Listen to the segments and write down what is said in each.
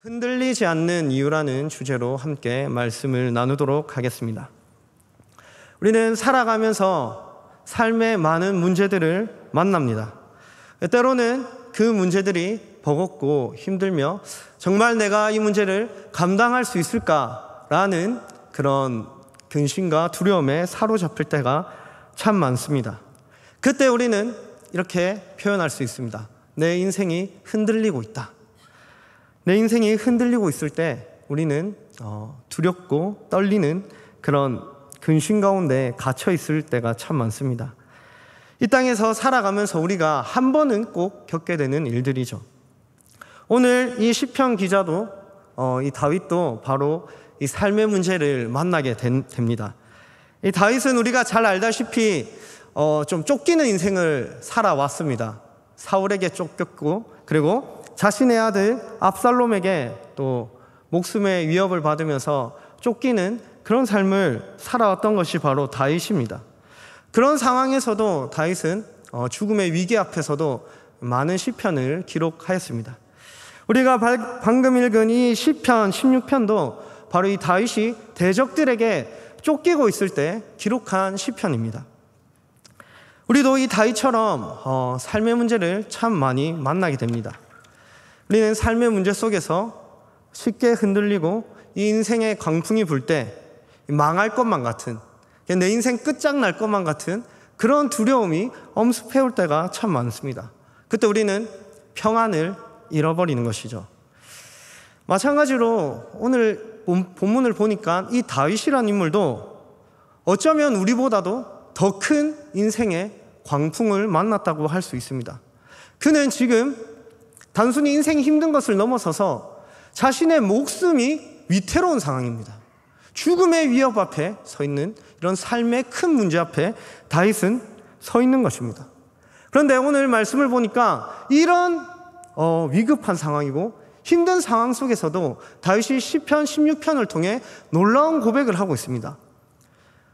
흔들리지 않는 이유라는 주제로 함께 말씀을 나누도록 하겠습니다. 우리는 살아가면서 삶의 많은 문제들을 만납니다. 때로는 그 문제들이 버겁고 힘들며 정말 내가 이 문제를 감당할 수 있을까라는 그런 근심과 두려움에 사로잡힐 때가 참 많습니다. 그때 우리는 이렇게 표현할 수 있습니다. 내 인생이 흔들리고 있다. 내 인생이 흔들리고 있을 때 우리는 두렵고 떨리는 그런 근심 가운데 갇혀 있을 때가 참 많습니다. 이 땅에서 살아가면서 우리가 한 번은 꼭 겪게 되는 일들이죠. 오늘 이 시편 기자도 이 다윗도 바로 이 삶의 문제를 만나게 됩니다. 이 다윗은 우리가 잘 알다시피 좀 쫓기는 인생을 살아왔습니다. 사울에게 쫓겼고 그리고 자신의 아들 압살롬에게 또 목숨의 위협을 받으면서 쫓기는 그런 삶을 살아왔던 것이 바로 다윗입니다. 그런 상황에서도 다윗은 죽음의 위기 앞에서도 많은 시편을 기록하였습니다. 우리가 방금 읽은 이 시편 16편도 바로 이 다윗이 대적들에게 쫓기고 있을 때 기록한 시편입니다. 우리도 이 다윗처럼 삶의 문제를 참 많이 만나게 됩니다. 우리는 삶의 문제 속에서 쉽게 흔들리고 이 인생의 광풍이 불 때 망할 것만 같은, 내 인생 끝장날 것만 같은 그런 두려움이 엄습해올 때가 참 많습니다. 그때 우리는 평안을 잃어버리는 것이죠. 마찬가지로 오늘 본문을 보니까 이 다윗이라는 인물도 어쩌면 우리보다도 더 큰 인생의 광풍을 만났다고 할 수 있습니다. 그는 지금 단순히 인생이 힘든 것을 넘어서서 자신의 목숨이 위태로운 상황입니다. 죽음의 위협 앞에 서 있는 이런 삶의 큰 문제 앞에 다윗은 서 있는 것입니다. 그런데 오늘 말씀을 보니까 이런 위급한 상황이고 힘든 상황 속에서도 다윗이 시편 16편을 통해 놀라운 고백을 하고 있습니다.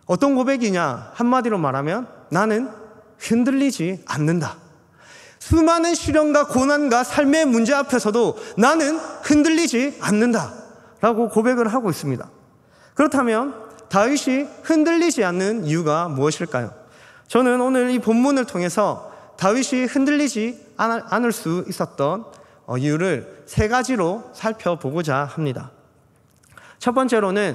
어떤 고백이냐? 한마디로 말하면 나는 흔들리지 않는다. 수많은 시련과 고난과 삶의 문제 앞에서도 나는 흔들리지 않는다 라고 고백을 하고 있습니다. 그렇다면 다윗이 흔들리지 않는 이유가 무엇일까요? 저는 오늘 이 본문을 통해서 다윗이 흔들리지 않을 수 있었던 이유를 세 가지로 살펴보고자 합니다. 첫 번째로는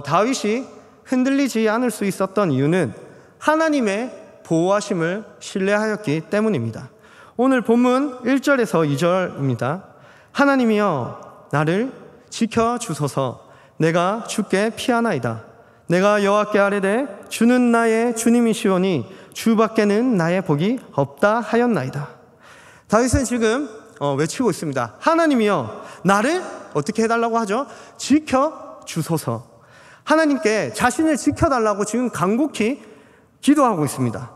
다윗이 흔들리지 않을 수 있었던 이유는 하나님의 보호하심을 신뢰하였기 때문입니다. 오늘 본문 1절에서 2절입니다. 하나님이여 나를 지켜주소서. 내가 주께 피하나이다. 내가 여호와께 아뢰되 주는 나의 주님이시오니 주밖에는 나의 복이 없다 하였나이다. 다윗은 지금 외치고 있습니다. 하나님이여 나를 어떻게 해달라고 하죠? 지켜주소서. 하나님께 자신을 지켜달라고 지금 간곡히 기도하고 있습니다.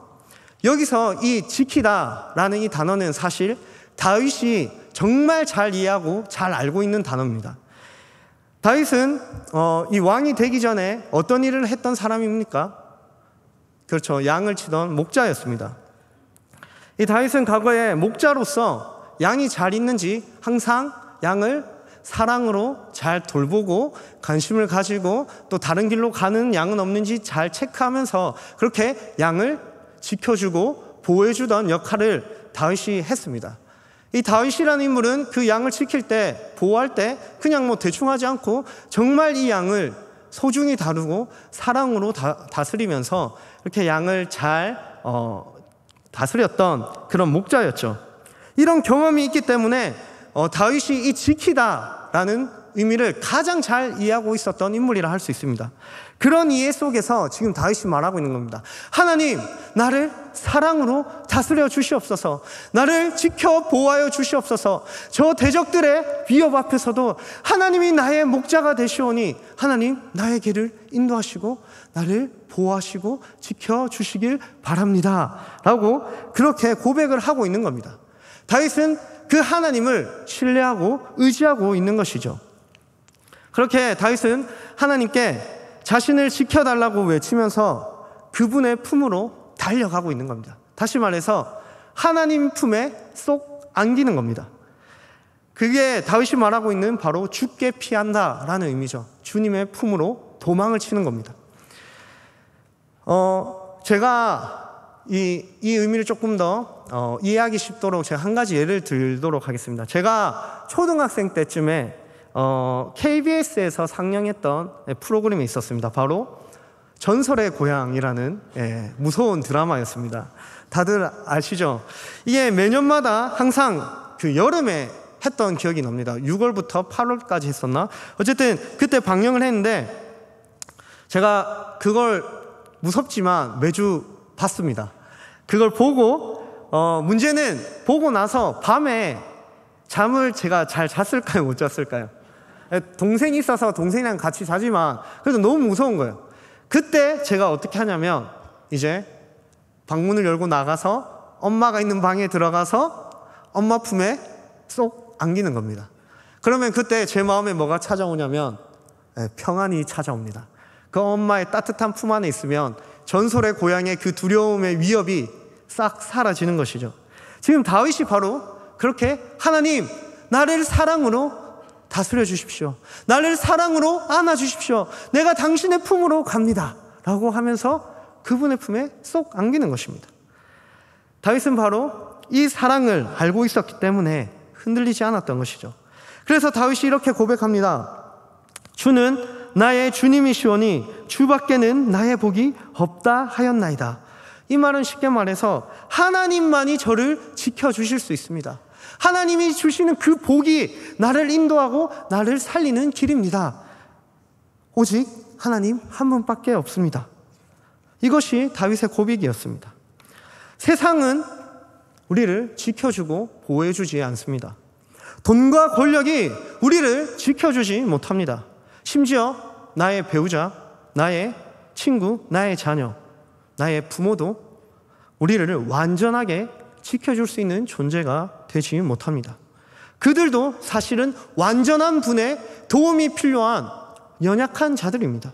여기서 이 지키다라는 이 단어는 사실 다윗이 정말 잘 이해하고 잘 알고 있는 단어입니다. 다윗은 이 왕이 되기 전에 어떤 일을 했던 사람입니까? 그렇죠. 양을 치던 목자였습니다. 이 다윗은 과거에 목자로서 양이 잘 있는지 항상 양을 사랑으로 잘 돌보고 관심을 가지고 또 다른 길로 가는 양은 없는지 잘 체크하면서 그렇게 양을 지켜주고 보호해주던 역할을 다윗이 했습니다. 이 다윗이라는 인물은 그 양을 지킬 때, 보호할 때 그냥 대충 하지 않고 정말 이 양을 소중히 다루고 사랑으로 다스리면서 이렇게 양을 잘 다스렸던 그런 목자였죠. 이런 경험이 있기 때문에 다윗이 이 지키다라는 의미를 가장 잘 이해하고 있었던 인물이라 할 수 있습니다. 그런 이해 속에서 지금 다윗이 말하고 있는 겁니다. 하나님, 나를 사랑으로 다스려 주시옵소서. 나를 지켜 보호하여 주시옵소서. 저 대적들의 위협 앞에서도 하나님이 나의 목자가 되시오니 하나님 나의 길을 인도하시고 나를 보호하시고 지켜주시길 바랍니다 라고 그렇게 고백을 하고 있는 겁니다. 다윗은 그 하나님을 신뢰하고 의지하고 있는 것이죠. 그렇게 다윗은 하나님께 자신을 지켜달라고 외치면서 그분의 품으로 달려가고 있는 겁니다. 다시 말해서 하나님 품에 쏙 안기는 겁니다. 그게 다윗이 말하고 있는 바로 죽게 피한다라는 의미죠. 주님의 품으로 도망을 치는 겁니다. 제가 이 의미를 조금 더 이해하기 쉽도록 제가 한 가지 예를 들도록 하겠습니다. 제가 초등학생 때쯤에 KBS에서 상영했던 프로그램이 있었습니다. 바로 전설의 고향이라는 무서운 드라마였습니다. 다들 아시죠? 이게 매년마다 항상 그 여름에 했던 기억이 납니다. 6월부터 8월까지 했었나? 어쨌든 그때 방영을 했는데 제가 그걸 무섭지만 매주 봤습니다. 그걸 보고 문제는 보고 나서 밤에 잠을 제가 잘 잤을까요? 못 잤을까요? 동생이 있어서 동생이랑 같이 자지만 그래도 너무 무서운 거예요. 그때 제가 어떻게 하냐면 이제 방문을 열고 나가서 엄마가 있는 방에 들어가서 엄마 품에 쏙 안기는 겁니다. 그러면 그때 제 마음에 뭐가 찾아오냐면 평안이 찾아옵니다. 그 엄마의 따뜻한 품 안에 있으면 전설의 고향의 그 두려움의 위협이 싹 사라지는 것이죠. 지금 다윗이 바로 그렇게 하나님 나를 사랑으로 다스려 주십시오. 나를 사랑으로 안아 주십시오. 내가 당신의 품으로 갑니다 라고 하면서 그분의 품에 쏙 안기는 것입니다. 다윗은 바로 이 사랑을 알고 있었기 때문에 흔들리지 않았던 것이죠. 그래서 다윗이 이렇게 고백합니다. 주는 나의 주님이시오니 주밖에는 나의 복이 없다 하였나이다. 이 말은 쉽게 말해서 하나님만이 저를 지켜주실 수 있습니다. 하나님이 주시는 그 복이 나를 인도하고 나를 살리는 길입니다. 오직 하나님 한 분밖에 없습니다. 이것이 다윗의 고백이었습니다. 세상은 우리를 지켜주고 보호해주지 않습니다. 돈과 권력이 우리를 지켜주지 못합니다. 심지어 나의 배우자, 나의 친구, 나의 자녀, 나의 부모도 우리를 완전하게 지켜줄 수 있는 존재가 되지 못합니다. 그들도 사실은 완전한 분의 도움이 필요한 연약한 자들입니다.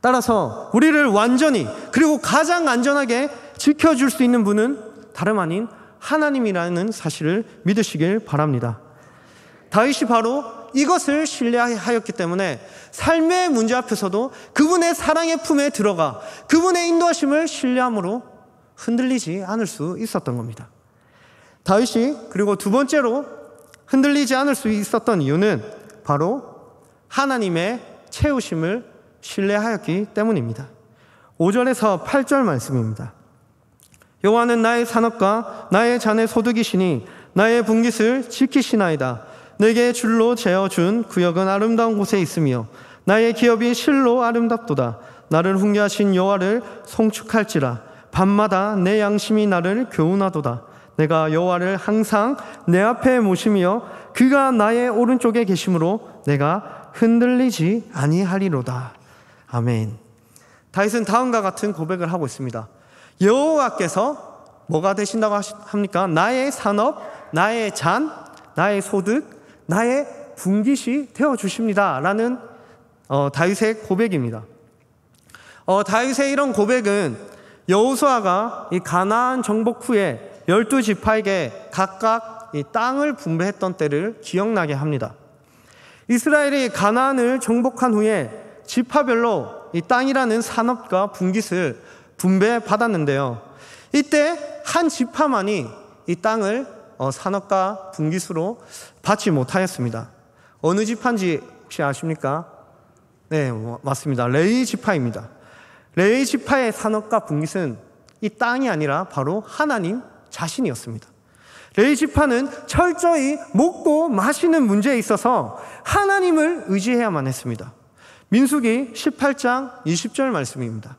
따라서 우리를 완전히 그리고 가장 안전하게 지켜줄 수 있는 분은 다름 아닌 하나님이라는 사실을 믿으시길 바랍니다. 다윗이 바로 이것을 신뢰하였기 때문에 삶의 문제 앞에서도 그분의 사랑의 품에 들어가 그분의 인도하심을 신뢰함으로 흔들리지 않을 수 있었던 겁니다. 다윗이 그리고 두 번째로 흔들리지 않을 수 있었던 이유는 바로 하나님의 채우심을 신뢰하였기 때문입니다. 5절에서 8절 말씀입니다. 여호와는 나의 산업과 나의 잔의 소득이시니 나의 분깃을 지키시나이다. 내게 줄로 재어준 구역은 아름다운 곳에 있으며 나의 기업이 실로 아름답도다. 나를 훈계하신 여호와를 송축할지라. 밤마다 내 양심이 나를 교훈하도다. 내가 여호와를 항상 내 앞에 모시며 그가 나의 오른쪽에 계심으로 내가 흔들리지 아니하리로다. 아멘. 다윗은 다음과 같은 고백을 하고 있습니다. 여호와께서 뭐가 되신다고 합니까? 나의 산업, 나의 잔, 나의 소득, 나의 분깃이 되어주십니다 라는 다윗의 고백입니다. 다윗의 이런 고백은 여호수아가 이 가나안 정복 후에 12지파에게 각각 이 땅을 분배했던 때를 기억나게 합니다. 이스라엘이 가나안을 정복한 후에 지파별로 이 땅이라는 산업과 분깃을 분배받았는데요. 이때 한 지파만이 이 땅을 산업과 분깃으로 받지 못하였습니다. 어느 지파인지 혹시 아십니까? 네, 맞습니다. 레위 지파입니다. 레위 지파의 산업과 분깃은 이 땅이 아니라 바로 하나님 자신이었습니다. 레위 지파는 철저히 먹고 마시는 문제에 있어서 하나님을 의지해야만 했습니다. 민수기 18장 20절 말씀입니다.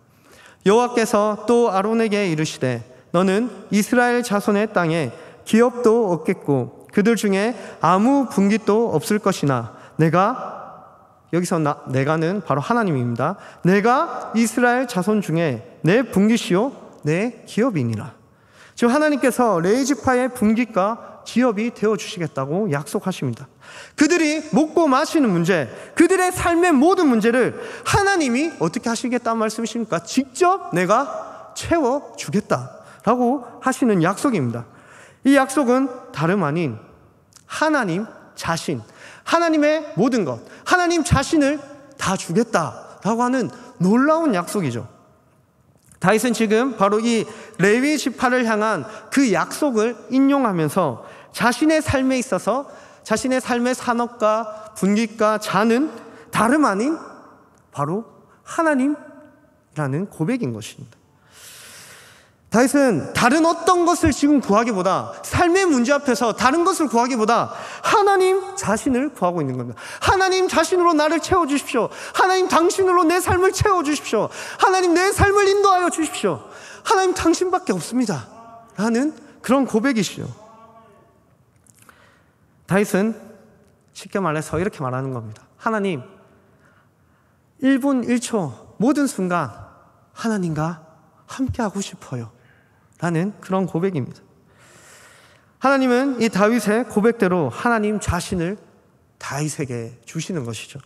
여호와께서 또 아론에게 이르시되 너는 이스라엘 자손의 땅에 기업도 없겠고 그들 중에 아무 분깃도 없을 것이나 여기서 내가는 바로 하나님입니다. 내가 이스라엘 자손 중에 내 분깃이요 내 기업이니라. 지금 하나님께서 레위 지파의 분깃과 기업이 되어주시겠다고 약속하십니다. 그들이 먹고 마시는 문제, 그들의 삶의 모든 문제를 하나님이 어떻게 하시겠다는 말씀이십니까? 직접 내가 채워주겠다라고 하시는 약속입니다. 이 약속은 다름 아닌 하나님 자신, 하나님의 모든 것, 하나님 자신을 다 주겠다라고 하는 놀라운 약속이죠. 다윗은 지금 바로 이 레위 지파를 향한 그 약속을 인용하면서 자신의 삶에 있어서 자신의 삶의 산업과 분깃과 자는 다름 아닌 바로 하나님이라는 고백인 것입니다. 다윗은 다른 어떤 것을 지금 구하기보다, 삶의 문제 앞에서 다른 것을 구하기보다 하나님 자신을 구하고 있는 겁니다. 하나님 자신으로 나를 채워주십시오. 하나님 당신으로 내 삶을 채워주십시오. 하나님 내 삶을 인도하여 주십시오. 하나님 당신밖에 없습니다 라는 그런 고백이시죠. 다윗은 쉽게 말해서 이렇게 말하는 겁니다. 하나님, 1분 1초 모든 순간 하나님과 함께하고 싶어요 라는 그런 고백입니다. 하나님은 이 다윗의 고백대로 하나님 자신을 다윗에게 주시는 것이죠.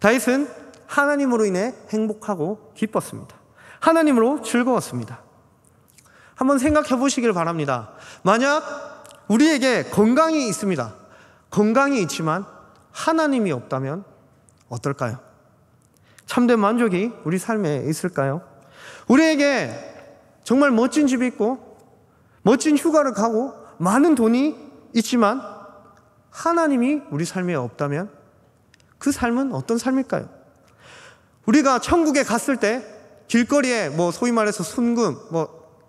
다윗은 하나님으로 인해 행복하고 기뻤습니다. 하나님으로 즐거웠습니다. 한번 생각해 보시길 바랍니다. 만약 우리에게 건강이 있습니다. 건강이 있지만 하나님이 없다면 어떨까요? 참된 만족이 우리 삶에 있을까요? 우리에게 정말 멋진 집이 있고 멋진 휴가를 가고 많은 돈이 있지만 하나님이 우리 삶에 없다면 그 삶은 어떤 삶일까요? 우리가 천국에 갔을 때 길거리에 소위 말해서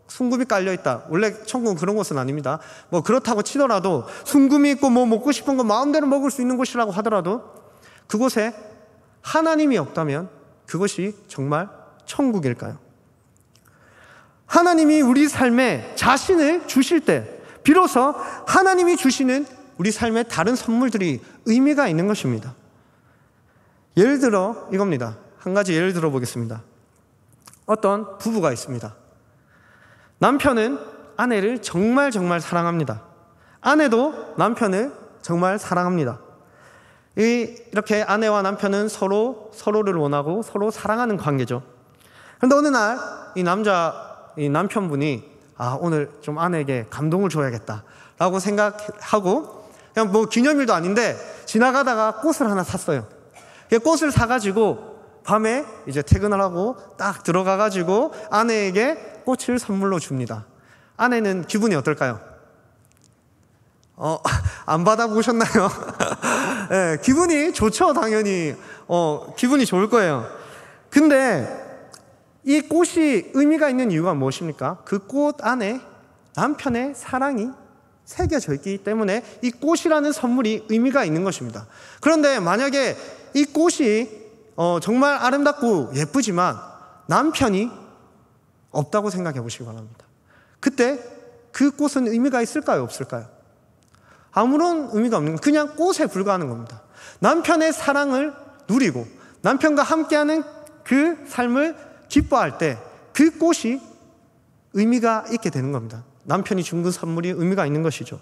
순금이 깔려있다. 원래 천국은 그런 곳은 아닙니다. 그렇다고 치더라도 순금이 있고 먹고 싶은 거 마음대로 먹을 수 있는 곳이라고 하더라도 그곳에 하나님이 없다면 그것이 정말 천국일까요? 하나님이 우리 삶에 자신을 주실 때 비로소 하나님이 주시는 우리 삶의 다른 선물들이 의미가 있는 것입니다. 예를 들어 이겁니다. 한 가지 예를 들어 보겠습니다. 어떤 부부가 있습니다. 남편은 아내를 정말 사랑합니다. 아내도 남편을 정말 사랑합니다. 이렇게 아내와 남편은 서로를 원하고 서로 사랑하는 관계죠. 그런데 어느 날 이 남편분이 오늘 좀 아내에게 감동을 줘야겠다라고 생각하고 그냥 기념일도 아닌데 지나가다가 꽃을 하나 샀어요. 꽃을 사가지고 밤에 이제 퇴근을 하고 딱 들어가가지고 아내에게 꽃을 선물로 줍니다. 아내는 기분이 어떨까요? 안 받아보셨나요? 네, 기분이 좋죠, 당연히. 기분이 좋을 거예요. 근데 이 꽃이 의미가 있는 이유가 무엇입니까? 그 꽃 안에 남편의 사랑이 새겨져 있기 때문에 이 꽃이라는 선물이 의미가 있는 것입니다. 그런데 만약에 이 꽃이 정말 아름답고 예쁘지만 남편이 없다고 생각해 보시기 바랍니다. 그때 그 꽃은 의미가 있을까요? 없을까요? 아무런 의미가 없는, 그냥 꽃에 불과하는 겁니다. 남편의 사랑을 누리고 남편과 함께하는 그 삶을 기뻐할 때 그 꽃이 의미가 있게 되는 겁니다. 남편이 준 그 선물이 의미가 있는 것이죠.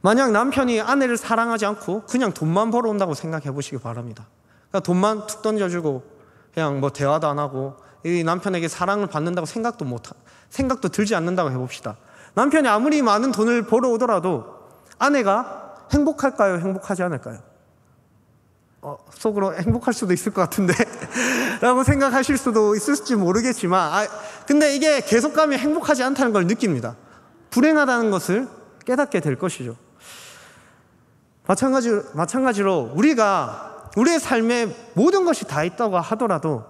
만약 남편이 아내를 사랑하지 않고 그냥 돈만 벌어온다고 생각해 보시기 바랍니다. 그러니까 돈만 툭 던져주고 그냥 대화도 안 하고 이 남편에게 사랑을 받는다고 생각도 들지 않는다고 해봅시다. 남편이 아무리 많은 돈을 벌어오더라도 아내가 행복할까요? 행복하지 않을까요? 속으로 행복할 수도 있을 것 같은데 라고 생각하실 수도 있을지 모르겠지만 근데 이게 계속 가면 행복하지 않다는 걸 느낍니다. 불행하다는 것을 깨닫게 될 것이죠. 마찬가지로 우리가 우리의 삶에 모든 것이 다 있다고 하더라도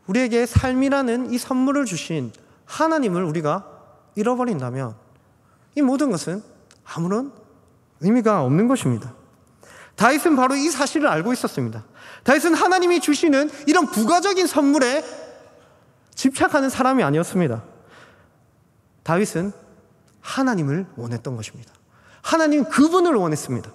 우리에게 삶이라는 이 선물을 주신 하나님을 우리가 잃어버린다면 이 모든 것은 아무런 의미가 없는 것입니다. 다윗은 바로 이 사실을 알고 있었습니다. 다윗은 하나님이 주시는 이런 부가적인 선물에 집착하는 사람이 아니었습니다. 다윗은 하나님을 원했던 것입니다. 하나님 그분을 원했습니다.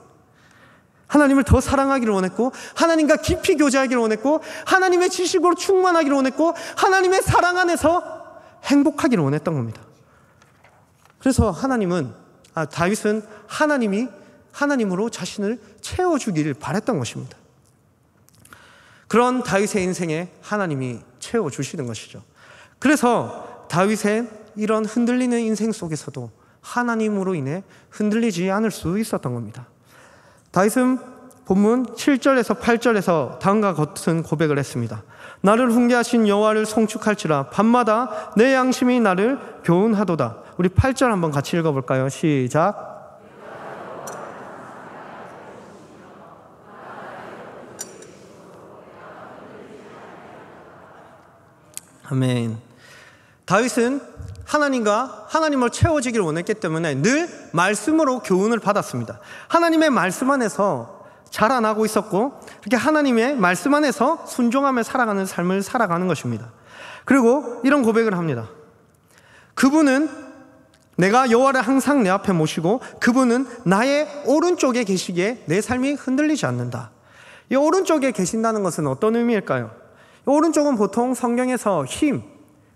하나님을 더 사랑하기를 원했고 하나님과 깊이 교제하기를 원했고 하나님의 지식으로 충만하기를 원했고 하나님의 사랑 안에서 행복하기를 원했던 겁니다. 그래서 다윗은 하나님으로 자신을 채워주기를 바랬던 것입니다. 그런 다윗의 인생에 하나님이 채워주시는 것이죠. 그래서 다윗의 이런 흔들리는 인생 속에서도 하나님으로 인해 흔들리지 않을 수 있었던 겁니다. 다윗은 본문 7절에서 8절에서 다음과 같은 고백을 했습니다. 나를 훈계하신 여호와를 송축할지라 밤마다 내 양심이 나를 교훈하도다. 우리 8절 한번 같이 읽어볼까요? 시작. 아멘. 다윗은 하나님을 채워지기를 원했기 때문에 늘 말씀으로 교훈을 받았습니다. 하나님의 말씀 안에서 자라나고 있었고, 이렇게 하나님의 말씀 안에서 순종하며 살아가는 삶을 살아가는 것입니다. 그리고 이런 고백을 합니다. 그분은 내가 여호와를 항상 내 앞에 모시고 그분은 나의 오른쪽에 계시기에 내 삶이 흔들리지 않는다. 이 오른쪽에 계신다는 것은 어떤 의미일까요? 오른쪽은 보통 성경에서 힘,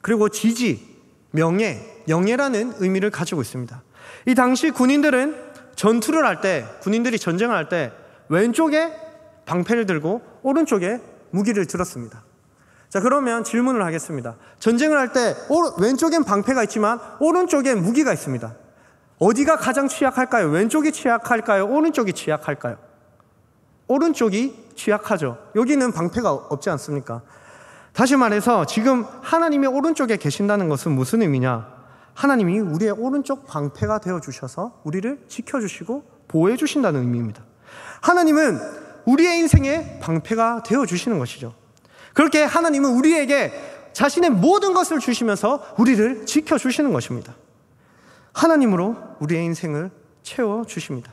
그리고 지지, 명예, 영예라는 의미를 가지고 있습니다. 이 당시 군인들은 전투를 할 때, 군인들이 전쟁을 할 때 왼쪽에 방패를 들고 오른쪽에 무기를 들었습니다. 자, 그러면 질문을 하겠습니다. 전쟁을 할 때 왼쪽엔 방패가 있지만 오른쪽엔 무기가 있습니다. 어디가 가장 취약할까요? 왼쪽이 취약할까요? 오른쪽이 취약할까요? 오른쪽이 취약하죠. 여기는 방패가 없지 않습니까? 다시 말해서 지금 하나님이 오른쪽에 계신다는 것은 무슨 의미냐? 하나님이 우리의 오른쪽 방패가 되어주셔서 우리를 지켜주시고 보호해주신다는 의미입니다. 하나님은 우리의 인생의 방패가 되어주시는 것이죠. 그렇게 하나님은 우리에게 자신의 모든 것을 주시면서 우리를 지켜주시는 것입니다. 하나님으로 우리의 인생을 채워주십니다.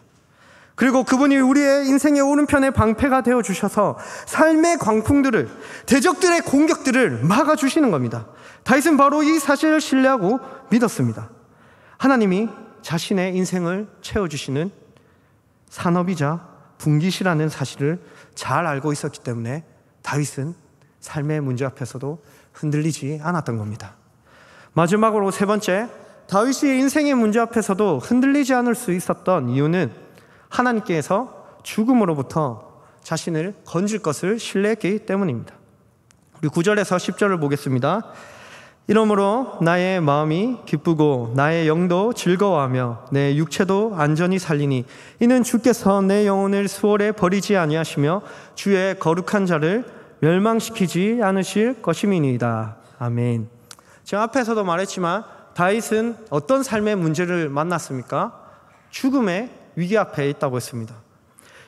그리고 그분이 우리의 인생의 오른편에 방패가 되어주셔서 삶의 광풍들을, 대적들의 공격들을 막아주시는 겁니다. 다윗은 바로 이 사실을 신뢰하고 믿었습니다. 하나님이 자신의 인생을 채워주시는 산업이자 분기시라는 사실을 잘 알고 있었기 때문에 다윗은 삶의 문제 앞에서도 흔들리지 않았던 겁니다. 마지막으로 세 번째, 다윗이 인생의 문제 앞에서도 흔들리지 않을 수 있었던 이유는 하나님께서 죽음으로부터 자신을 건질 것을 신뢰했기 때문입니다. 우리 9절에서 10절을 보겠습니다. 이러므로 나의 마음이 기쁘고 나의 영도 즐거워하며 내 육체도 안전히 살리니 이는 주께서 내 영혼을 수월에 버리지 아니하시며 주의 거룩한 자를 멸망시키지 않으실 것임이니이다. 아멘. 제가 앞에서도 말했지만 다윗은 어떤 삶의 문제를 만났습니까? 죽음의 위기 앞에 있다고 했습니다.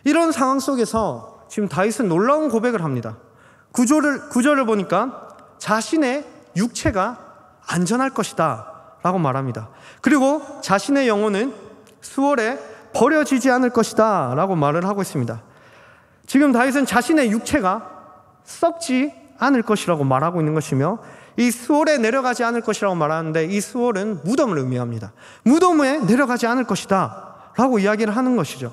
이런 상황 속에서 지금 다윗은 놀라운 고백을 합니다. 9절을 보니까 자신의 육체가 안전할 것이다 라고 말합니다. 그리고 자신의 영혼은 수월에 버려지지 않을 것이다 라고 말을 하고 있습니다. 지금 다윗은 자신의 육체가 썩지 않을 것이라고 말하고 있는 것이며, 이 수월에 내려가지 않을 것이라고 말하는데 이 수월은 무덤을 의미합니다. 무덤에 내려가지 않을 것이다 라고 이야기를 하는 것이죠.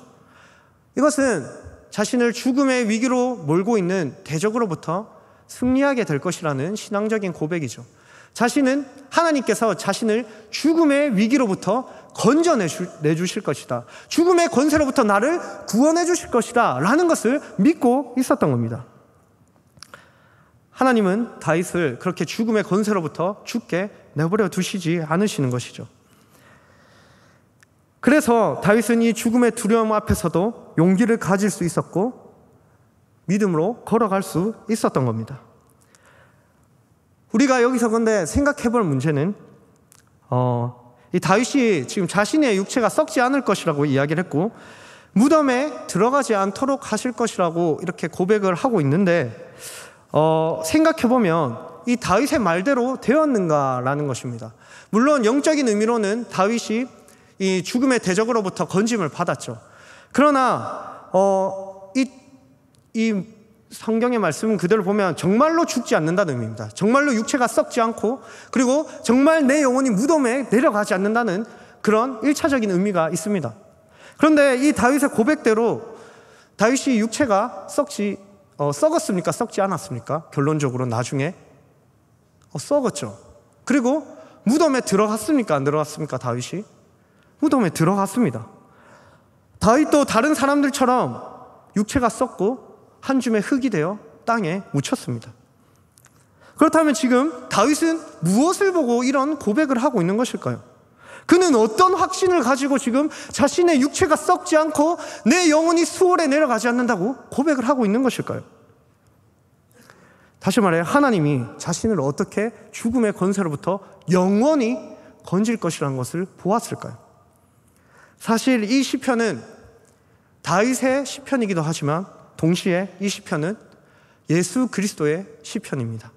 이것은 자신을 죽음의 위기로 몰고 있는 대적으로부터 승리하게 될 것이라는 신앙적인 고백이죠. 자신은 하나님께서 자신을 죽음의 위기로부터 건져내주실 것이다. 죽음의 권세로부터 나를 구원해 주실 것이다 라는 것을 믿고 있었던 겁니다. 하나님은 다윗을 그렇게 죽음의 권세로부터 죽게 내버려 두시지 않으시는 것이죠. 그래서 다윗은 이 죽음의 두려움 앞에서도 용기를 가질 수 있었고 믿음으로 걸어갈 수 있었던 겁니다. 우리가 여기서 근데 생각해 볼 문제는 이 다윗이 지금 자신의 육체가 썩지 않을 것이라고 이야기를 했고 무덤에 들어가지 않도록 하실 것이라고 이렇게 고백을 하고 있는데 생각해 보면 이 다윗의 말대로 되었는가라는 것입니다. 물론 영적인 의미로는 다윗이 이 죽음의 대적으로부터 건짐을 받았죠. 그러나 이 성경의 말씀은 그대로 보면 정말로 죽지 않는다는 의미입니다. 정말로 육체가 썩지 않고 그리고 정말 내 영혼이 무덤에 내려가지 않는다는 그런 1차적인 의미가 있습니다. 그런데 이 다윗의 고백대로 다윗이 육체가 썩었습니까? 썩지 않았습니까? 결론적으로 나중에 썩었죠. 그리고 무덤에 들어갔습니까? 안 들어갔습니까? 다윗이 무덤에 들어갔습니다. 다윗도 다른 사람들처럼 육체가 썩고 한 줌의 흙이 되어 땅에 묻혔습니다. 그렇다면 지금 다윗은 무엇을 보고 이런 고백을 하고 있는 것일까요? 그는 어떤 확신을 가지고 지금 자신의 육체가 썩지 않고 내 영혼이 수월에 내려가지 않는다고 고백을 하고 있는 것일까요? 다시 말해, 하나님이 자신을 어떻게 죽음의 권세로부터 영원히 건질 것이라는 것을 보았을까요? 사실 이 시편은 다윗의 시편이기도 하지만 동시에 이 시편은 예수 그리스도의 시편입니다.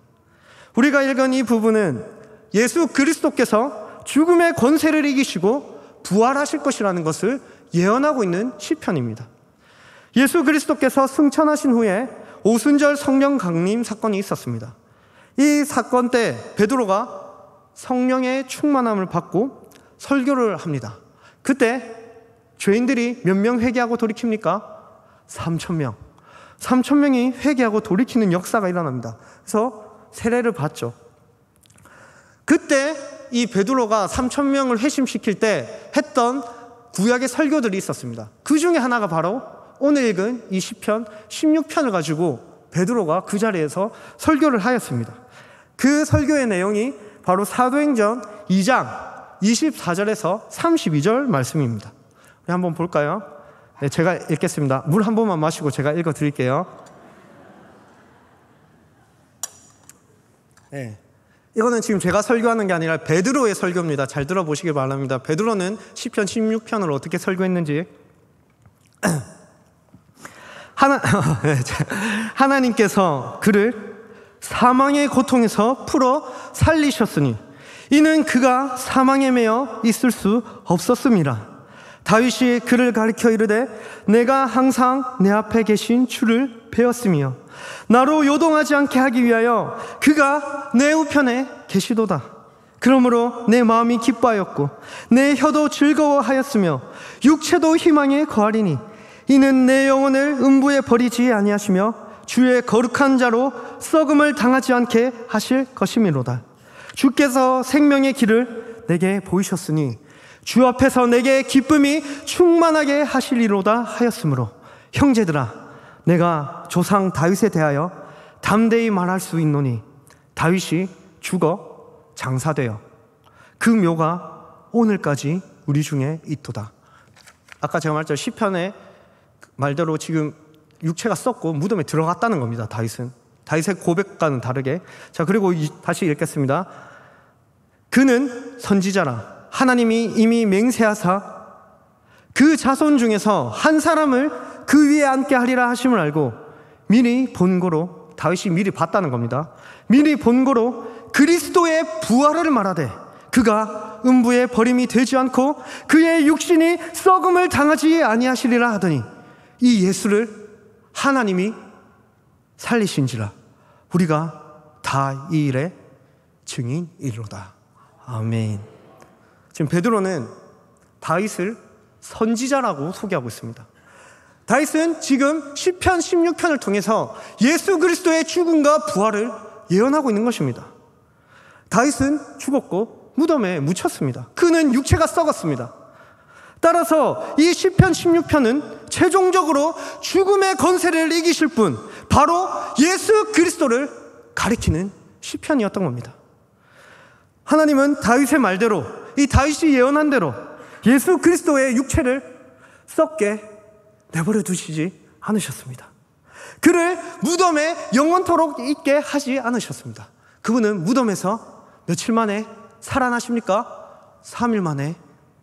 우리가 읽은 이 부분은 예수 그리스도께서 죽음의 권세를 이기시고 부활하실 것이라는 것을 예언하고 있는 시편입니다. 예수 그리스도께서 승천하신 후에 오순절 성령 강림 사건이 있었습니다. 이 사건 때 베드로가 성령의 충만함을 받고 설교를 합니다. 그때 죄인들이 몇 명 회개하고 돌이킵니까? 3,000명. 3,000명이 회개하고 돌이키는 역사가 일어납니다. 그래서 세례를 받죠. 그때 이 베드로가 3,000명을 회심시킬 때 했던 구약의 설교들이 있었습니다. 그 중에 하나가 바로 오늘 읽은 이 시편 16편을 가지고 베드로가 그 자리에서 설교를 하였습니다. 그 설교의 내용이 바로 사도행전 2장 24절에서 32절 말씀입니다. 우리 한번 볼까요? 네, 제가 읽겠습니다. 물 한 번만 마시고 제가 읽어드릴게요. 네, 이거는 지금 제가 설교하는 게 아니라 베드로의 설교입니다. 잘 들어보시길 바랍니다. 베드로는 시편 16편을 어떻게 설교했는지 하나님께서 그를 사망의 고통에서 풀어 살리셨으니 이는 그가 사망에 매여 있을 수 없었음이라. 다윗이 그를 가리켜 이르되 내가 항상 내 앞에 계신 주를 배웠으며 나로 요동하지 않게 하기 위하여 그가 내 우편에 계시도다. 그러므로 내 마음이 기뻐하였고 내 혀도 즐거워하였으며 육체도 희망에 거하리니 이는 내 영혼을 음부에 버리지 아니하시며 주의 거룩한 자로 썩음을 당하지 않게 하실 것이미로다. 주께서 생명의 길을 내게 보이셨으니 주 앞에서 내게 기쁨이 충만하게 하시리로다 하였으므로 형제들아, 내가 조상 다윗에 대하여 담대히 말할 수 있노니 다윗이 죽어 장사되어 그 묘가 오늘까지 우리 중에 있도다. 아까 제가 말했죠. 시편의 말대로 지금 육체가 썩고 무덤에 들어갔다는 겁니다. 다윗의 고백과는 다르게. 자, 그리고 다시 읽겠습니다. 그는 선지자라 하나님이 이미 맹세하사 그 자손 중에서 한 사람을 그 위에 앉게 하리라 하심을 알고 미리 본고로, 다윗이 미리 봤다는 겁니다. 미리 본고로 그리스도의 부활을 말하되 그가 음부에 버림이 되지 않고 그의 육신이 썩음을 당하지 아니하시리라 하더니 이 예수를 하나님이 살리신지라 우리가 다 이 일의 증인이로다. 아멘. 지금 베드로는 다윗을 선지자라고 소개하고 있습니다. 다윗은 지금 시편 16편을 통해서 예수 그리스도의 죽음과 부활을 예언하고 있는 것입니다. 다윗은 죽었고 무덤에 묻혔습니다. 그는 육체가 썩었습니다. 따라서 이 시편 16편은 최종적으로 죽음의 권세를 이기실 분, 바로 예수 그리스도를 가리키는 시편이었던 겁니다. 하나님은 다윗의 말대로, 이 다윗이 예언한 대로 예수 그리스도의 육체를 썩게 내버려 두시지 않으셨습니다. 그를 무덤에 영원토록 있게 하지 않으셨습니다. 그분은 무덤에서 며칠 만에 살아나십니까? 3일 만에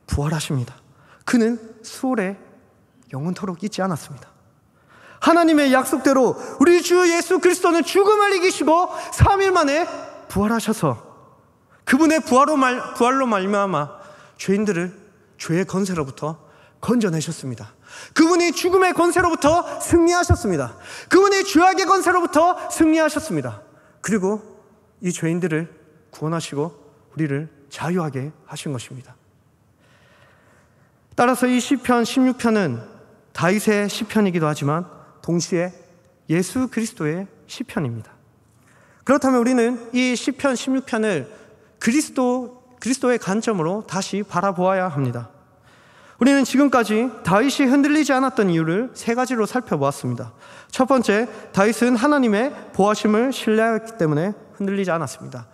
부활하십니다. 그는 수월에 영원토록 있지 않았습니다. 하나님의 약속대로 우리 주 예수 그리스도는 죽음을 이기시고 3일 만에 부활하셔서 그분의 부활로 말미암아 죄인들을 죄의 권세로부터 건져내셨습니다. 그분이 죽음의 권세로부터 승리하셨습니다. 그분이 죄악의 권세로부터 승리하셨습니다. 그리고 이 죄인들을 구원하시고 우리를 자유하게 하신 것입니다. 따라서 이 시편 16편은 다윗의 시편이기도 하지만 동시에 예수 그리스도의 시편입니다. 그렇다면 우리는 이 시편 16편을 그리스도의 관점으로 다시 바라보아야 합니다. 우리는 지금까지 다윗이 흔들리지 않았던 이유를 세 가지로 살펴보았습니다. 첫 번째, 다윗은 하나님의 보호하심을 신뢰하였기 때문에 흔들리지 않았습니다.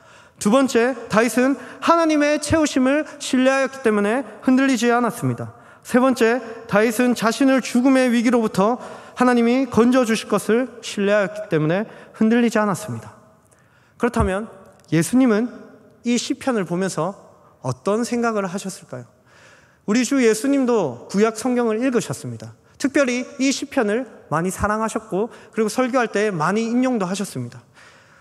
두 번째, 다윗은 하나님의 채우심을 신뢰하였기 때문에 흔들리지 않았습니다. 세 번째, 다윗은 자신을 죽음의 위기로부터 하나님이 건져주실 것을 신뢰하였기 때문에 흔들리지 않았습니다. 그렇다면 예수님은 이 시편을 보면서 어떤 생각을 하셨을까요? 우리 주 예수님도 구약 성경을 읽으셨습니다. 특별히 이 시편을 많이 사랑하셨고 그리고 설교할 때 많이 인용도 하셨습니다.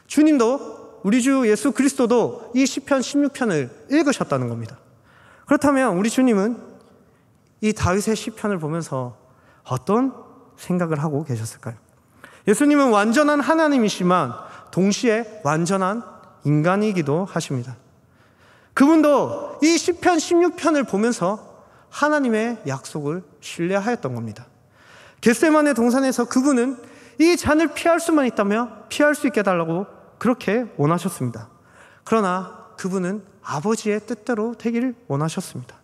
주님도, 우리 주 예수 그리스도도 이 시편 16편을 읽으셨다는 겁니다. 그렇다면 우리 주님은 이 다윗의 시편을 보면서 어떤 생각을 하고 계셨을까요? 예수님은 완전한 하나님이시지만 동시에 완전한 인간이기도 하십니다. 그분도 이 시편 16편을 보면서 하나님의 약속을 신뢰하였던 겁니다. 겟세마네 동산에서 그분은 이 잔을 피할 수만 있다면 피할 수 있게 해달라고 그렇게 원하셨습니다. 그러나 그분은 아버지의 뜻대로 되기를 원하셨습니다.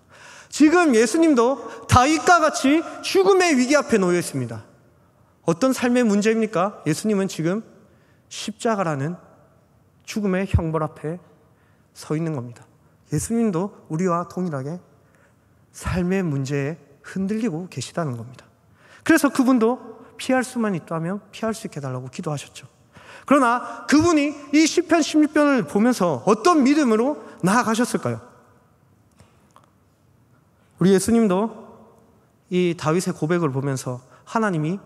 지금 예수님도 다윗과 같이 죽음의 위기 앞에 놓여 있습니다. 어떤 삶의 문제입니까? 예수님은 지금 십자가라는 죽음의 형벌 앞에 서 있는 겁니다. 예수님도 우리와 동일하게 삶의 문제에 흔들리고 계시다는 겁니다. 그래서 그분도 피할 수만 있다면 피할 수 있게 해달라고 기도하셨죠. 그러나 그분이 이 시편 16편을 보면서 어떤 믿음으로 나아가셨을까요? 우리 예수님도 이 다윗의 고백을 보면서 하나님이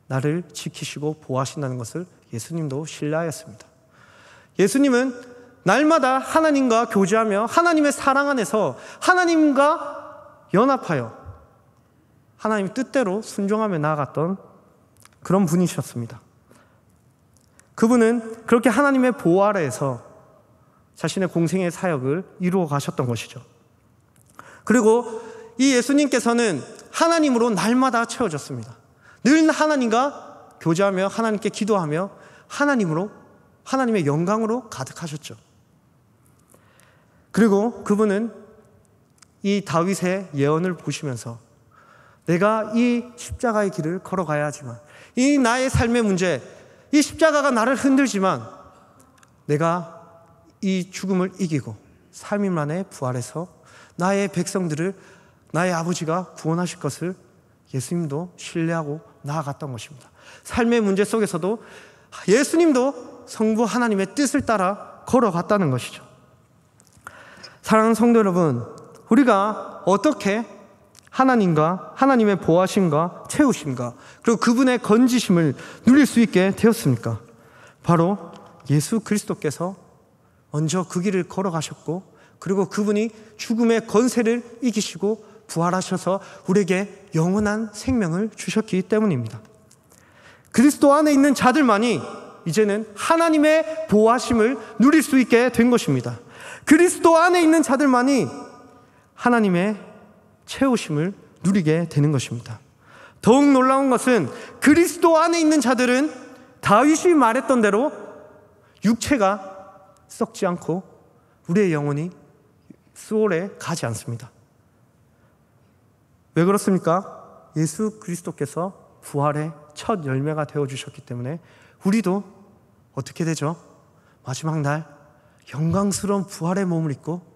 나를 지키시고 보호하신다는 것을 예수님도 신뢰하였습니다. 예수님은 날마다 하나님과 교제하며 하나님의 사랑 안에서 하나님과 연합하여 하나님 뜻대로 순종하며 나아갔던 그런 분이셨습니다. 그분은 그렇게 하나님의 보호 아래에서 자신의 공생의 사역을 이루어 가셨던 것이죠. 그리고 이 예수님께서는 하나님으로 날마다 채워졌습니다. 늘 하나님과 교제하며 하나님께 기도하며 하나님으로, 하나님의 영광으로 가득하셨죠. 그리고 그분은 이 다윗의 예언을 보시면서 내가 이 십자가의 길을 걸어가야 하지만, 이 나의 삶의 문제, 이 십자가가 나를 흔들지만 내가 이 죽음을 이기고 3일 만에 부활해서 나의 백성들을 나의 아버지가 구원하실 것을 예수님도 신뢰하고 나아갔던 것입니다. 삶의 문제 속에서도 예수님도 성부 하나님의 뜻을 따라 걸어갔다는 것이죠. 사랑하는 성도 여러분, 우리가 어떻게 하나님과 하나님의 보호하심과 채우심과 그리고 그분의 건지심을 누릴 수 있게 되었습니까? 바로 예수 그리스도께서 먼저 그 길을 걸어가셨고 그리고 그분이 죽음의 권세를 이기시고 부활하셔서 우리에게 영원한 생명을 주셨기 때문입니다. 그리스도 안에 있는 자들만이 이제는 하나님의 보호하심을 누릴 수 있게 된 것입니다. 그리스도 안에 있는 자들만이 하나님의 채우심을 누리게 되는 것입니다. 더욱 놀라운 것은 그리스도 안에 있는 자들은 다윗이 말했던 대로 육체가 썩지 않고 우리의 영혼이 수월에 가지 않습니다. 왜 그렇습니까? 예수 그리스도께서 부활의 첫 열매가 되어주셨기 때문에 우리도 어떻게 되죠? 마지막 날 영광스러운 부활의 몸을 입고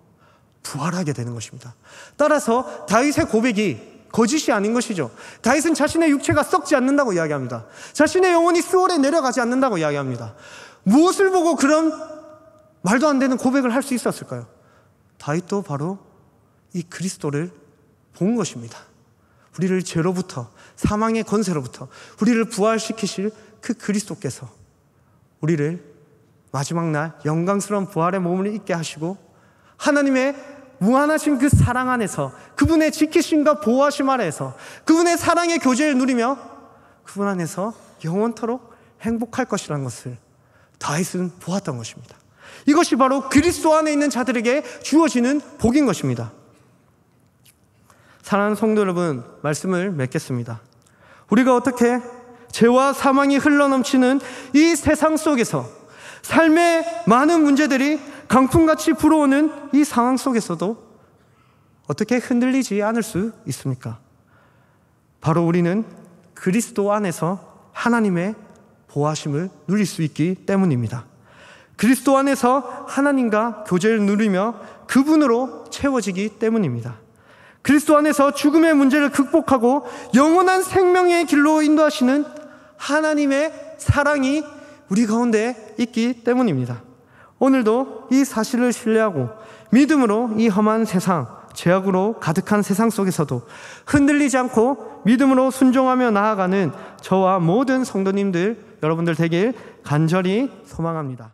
부활하게 되는 것입니다. 따라서 다윗의 고백이 거짓이 아닌 것이죠. 다윗은 자신의 육체가 썩지 않는다고 이야기합니다. 자신의 영혼이 수월에 내려가지 않는다고 이야기합니다. 무엇을 보고 그런 말도 안 되는 고백을 할 수 있었을까요? 다윗도 바로 이 그리스도를 본 것입니다. 우리를 죄로부터, 사망의 권세로부터 우리를 부활시키실 그 그리스도께서 우리를 마지막 날 영광스러운 부활의 몸을 입게 하시고 하나님의 무한하신 그 사랑 안에서 그분의 지키심과 보호하심 아래에서 그분의 사랑의 교제를 누리며 그분 안에서 영원토록 행복할 것이라는 것을 다윗은 보았던 것입니다. 이것이 바로 그리스도 안에 있는 자들에게 주어지는 복인 것입니다. 사랑하는 성도 여러분, 말씀을 맺겠습니다. 우리가 어떻게 죄와 사망이 흘러넘치는 이 세상 속에서 삶의 많은 문제들이 강풍같이 불어오는 이 상황 속에서도 어떻게 흔들리지 않을 수 있습니까? 바로 우리는 그리스도 안에서 하나님의 보호하심을 누릴 수 있기 때문입니다. 그리스도 안에서 하나님과 교제를 누리며 그분으로 채워지기 때문입니다. 그리스도 안에서 죽음의 문제를 극복하고 영원한 생명의 길로 인도하시는 하나님의 사랑이 우리 가운데 있기 때문입니다. 오늘도 이 사실을 신뢰하고 믿음으로 이 험한 세상, 죄악으로 가득한 세상 속에서도 흔들리지 않고 믿음으로 순종하며 나아가는 저와 모든 성도님들 여러분들 되길 간절히 소망합니다.